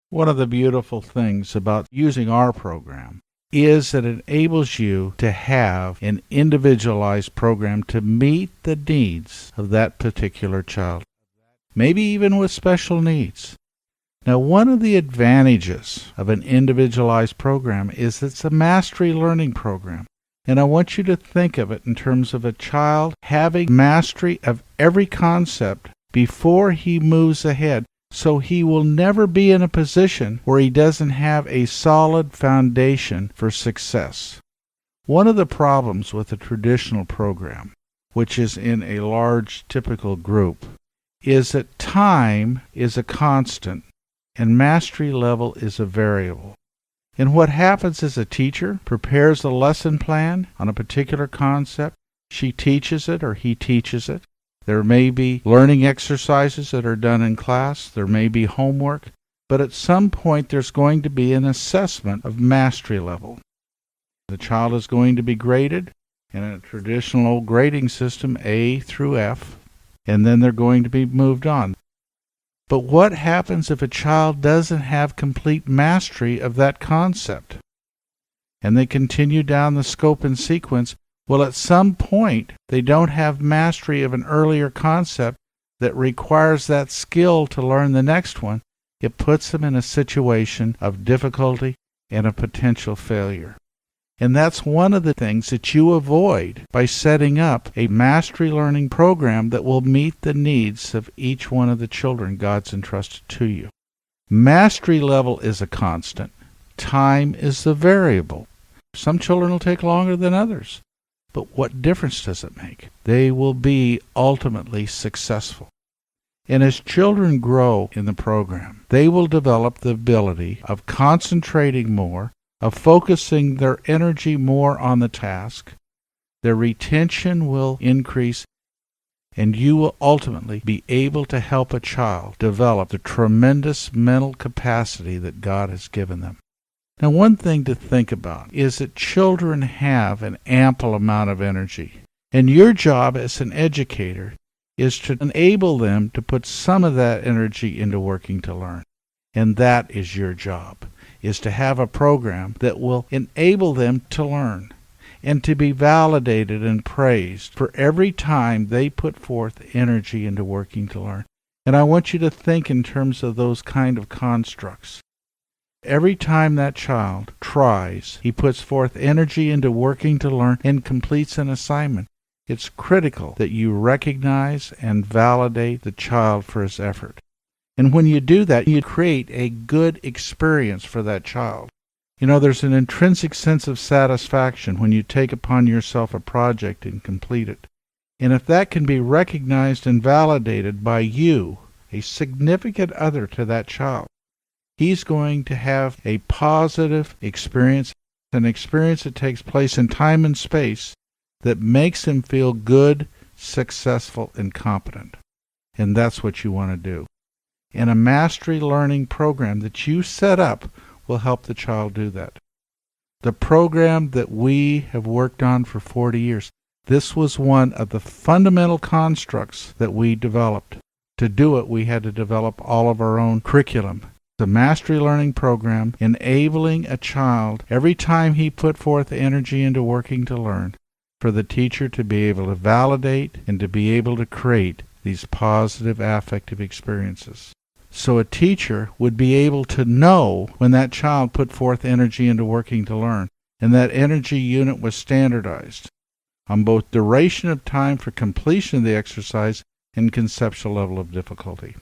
One of the beautiful things about using our program is that it enables you to have an individualized program to meet the needs of that particular child, maybe even with special needs. Now, one of the advantages of an individualized program is it's a mastery learning program. And I want you to think of it in terms of a child having mastery of every concept before he moves ahead, so he will never be in a position where he doesn't have a solid foundation for success. One of the problems with a traditional program, which is in a large typical group, is that time is a constant and mastery level is a variable. And what happens is a teacher prepares a lesson plan on a particular concept. She teaches it or he teaches it. There may be learning exercises that are done in class. There may be homework. But at some point there's going to be an assessment of mastery level. The child is going to be graded in a traditional grading system, A through F, and then they're going to be moved on. But what happens if a child doesn't have complete mastery of that concept? And they continue down the scope and sequence. Well, at some point, they don't have mastery of an earlier concept that requires that skill to learn the next one. It puts them in a situation of difficulty and a potential failure. And that's one of the things that you avoid by setting up a mastery learning program that will meet the needs of each one of the children God's entrusted to you. Mastery level is a constant. Time is the variable. Some children will take longer than others. But what difference does it make? They will be ultimately successful. And as children grow in the program, they will develop the ability of concentrating more, of focusing their energy more on the task. Their retention will increase, and you will ultimately be able to help a child develop the tremendous mental capacity that God has given them. Now, one thing to think about is that children have an ample amount of energy, and your job as an educator is to enable them to put some of that energy into working to learn. And that is your job, is to have a program that will enable them to learn and to be validated and praised for every time they put forth energy into working to learn. And I want you to think in terms of those kind of constructs. Every time that child tries, he puts forth energy into working to learn and completes an assignment. It's critical that you recognize and validate the child for his effort. And when you do that, you create a good experience for that child. You know, there's an intrinsic sense of satisfaction when you take upon yourself a project and complete it. And if that can be recognized and validated by you, a significant other to that child, he's going to have a positive experience, an experience that takes place in time and space that makes him feel good, successful, and competent. And that's what you want to do. And a mastery learning program that you set up will help the child do that. The program that we have worked on for 40 years, this was one of the fundamental constructs that we developed. To do it, we had to develop all of our own curriculum. The mastery learning program enabling a child, every time he put forth energy into working to learn, for the teacher to be able to validate and to be able to create these positive affective experiences. So a teacher would be able to know when that child put forth energy into working to learn, and that energy unit was standardized on both duration of time for completion of the exercise and conceptual level of difficulty.